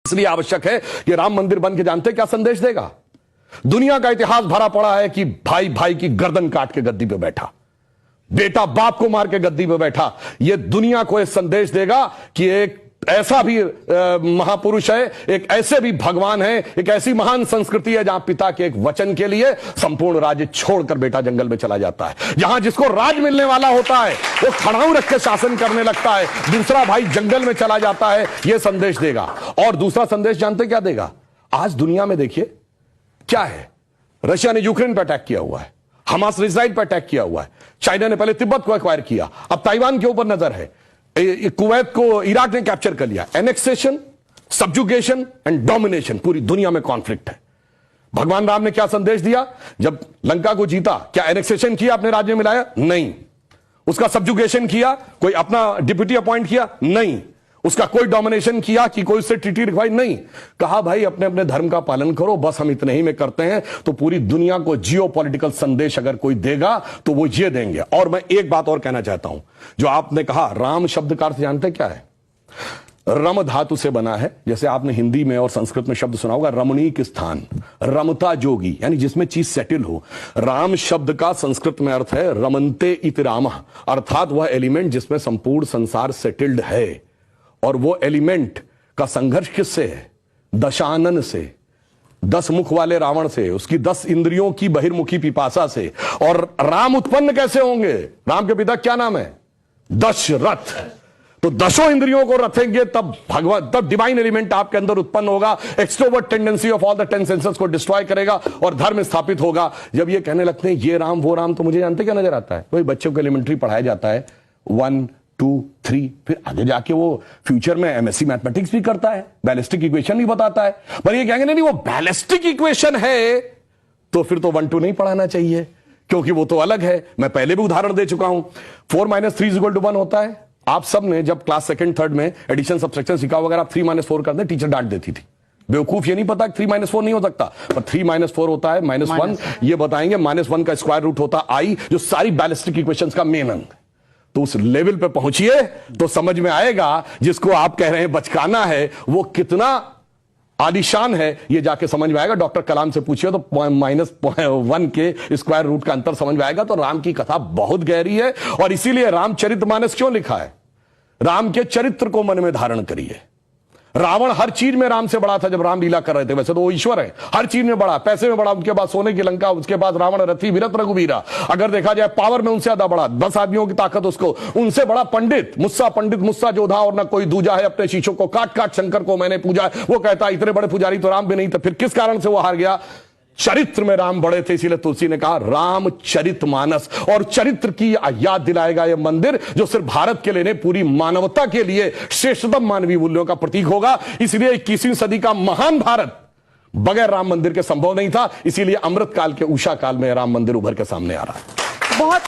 इसलिए आवश्यक है कि राम मंदिर बन के जानते क्या संदेश देगा। दुनिया का इतिहास भरा पड़ा है कि भाई भाई की गर्दन काट के गद्दी पे बैठा, बेटा बाप को मार के गद्दी पे बैठा। यह दुनिया को एक संदेश देगा कि एक ऐसा भी महापुरुष है, एक ऐसे भी भगवान है, एक ऐसी महान संस्कृति है जहां पिता के एक वचन के लिए संपूर्ण राज्य छोड़कर बेटा जंगल में चला जाता है। जहां जिसको राज मिलने वाला होता है वो खड़ाऊ रख के शासन करने लगता है, दूसरा भाई जंगल में चला जाता है। यह संदेश देगा। और दूसरा संदेश जानते क्या देगा? आज दुनिया में देखिए क्या है, रशिया ने यूक्रेन पर अटैक किया हुआ है, हमास ने इजराइल पर अटैक किया हुआ है, चाइना ने पहले तिब्बत को एक्वायर किया, अब ताइवान के ऊपर नजर है, कुवैत को इराक ने कैप्चर कर लिया। एनेक्सेशन, सब्जुगेशन एंड डोमिनेशन, पूरी दुनिया में कॉन्फ्लिक्ट है। भगवान राम ने क्या संदेश दिया? जब लंका को जीता, क्या एनेक्सेशन किया, अपने राज्य में मिलाया? नहीं। उसका सब्जुगेशन किया, कोई अपना डिप्यूटी अपॉइंट किया? नहीं। उसका कोई डोमिनेशन किया कि कोई उससे ट्रीटी रिक्वाई? नहीं। कहा भाई अपने अपने धर्म का पालन करो, बस हम इतने ही में करते हैं। तो पूरी दुनिया को जियोपॉलिटिकल संदेश अगर कोई देगा तो वो ये देंगे। और मैं एक बात और कहना चाहता हूं, जो आपने कहा राम शब्द का अर्थ जानते क्या है? रम धातु से बना है। जैसे आपने हिंदी में और संस्कृत में शब्द सुना होगा रमणीक स्थान, रमता जोगी, यानी जिसमें चीज सेटल हो। राम शब्द का संस्कृत में अर्थ है रमन्ते इति रामः, अर्थात वह एलिमेंट जिसमें संपूर्ण संसार सेटल्ड है। और वो एलिमेंट का संघर्ष किससे है? दशानन से, 10 मुख वाले रावण से, उसकी 10 इंद्रियों की बहिर्मुखी पिपासा से। और राम उत्पन्न कैसे होंगे? राम के पिता क्या नाम है? दशरथ। तो 10 इंद्रियों को रखेंगे तब भगवान, तब डिवाइन एलिमेंट आपके अंदर उत्पन्न होगा। Extrovert tendency of all the 10 senses को डिस्ट्रॉय करेगा और धर्म स्थापित होगा। जब ये कहने लगते हैं ये राम वो राम, तो मुझे जानते क्या नजर आता है? वही बच्चों को एलिमेंट्री पढ़ाया जाता है 1 2 3, फिर आगे जाके वो फ्यूचर में एमएससी मैथमेटिक्स भी करता है, बैलिस्टिक इक्वेशन भी बताता है। पर ये कहेंगे नहीं वो बैलिस्टिक इक्वेशन है, तो फिर तो 1 2 नहीं पढ़ाना चाहिए, क्योंकि वो तो अलग है। मैं पहले भी उदाहरण दे चुका हूं। 4 - 3 = 1 होता है। आप सब ने जब क्लास 2nd 3rd में एडिशन सब्ट्रैक्शन सीखा, अगर आप 3 - 4 करते टीचर डांट देती थी। बेवकूफ, ये नहीं पता 3 - 4 नहीं हो सकता, पर 3 - 4 होता है -1। ये बताएंगे -1 का स्क्वायर रूट होता आई, जो सारी बैलिस्टिक इक्वेशंस का मेन अंग। तो उस लेवल पे पहुंचिए तो समझ में आएगा जिसको आप कह रहे हैं बचकाना है वो कितना आलीशान है, ये जाके समझ में आएगा। डॉक्टर कलाम से पूछिए तो -1 के स्क्वायर रूट का अंतर समझ में आएगा। तो राम की कथा बहुत गहरी है और इसीलिए रामचरितमानस क्यों लिखा है? राम के चरित्र को मन में धारण करिए। रावण हर चीज में राम से बड़ा था जब राम लीला कर रहे थे। वैसे तो वो ईश्वर है, हर चीज में बड़ा, पैसे में बड़ा, उनके बाद सोने की लंका, उसके बाद रावण रथी विरत रघुवीरा। अगर देखा जाए पावर में उनसे ज्यादा बड़ा, 10 आदमियों की ताकत उसको, उनसे बड़ा पंडित मुस्सा जोधा और ना कोई दूजा है। अपने शीशों को काट काट शंकर को मैंने पूजा। वो कहता इतने बड़े पुजारी तो राम भी नहीं थे। फिर किस कारण से वो हार गया? चरित्र में राम बड़े थे। इसीलिए तुलसी ने कहा रामचरितमानस। और चरित्र की याद दिलाएगा यह मंदिर, जो सिर्फ भारत के लिए नहीं पूरी मानवता के लिए श्रेष्ठतम मानवीय मूल्यों का प्रतीक होगा। इसलिए 21वीं सदी का महान भारत बगैर राम मंदिर के संभव नहीं था। इसीलिए अमृत काल के उषा काल में राम मंदिर उभर के सामने आ रहा है। बहुत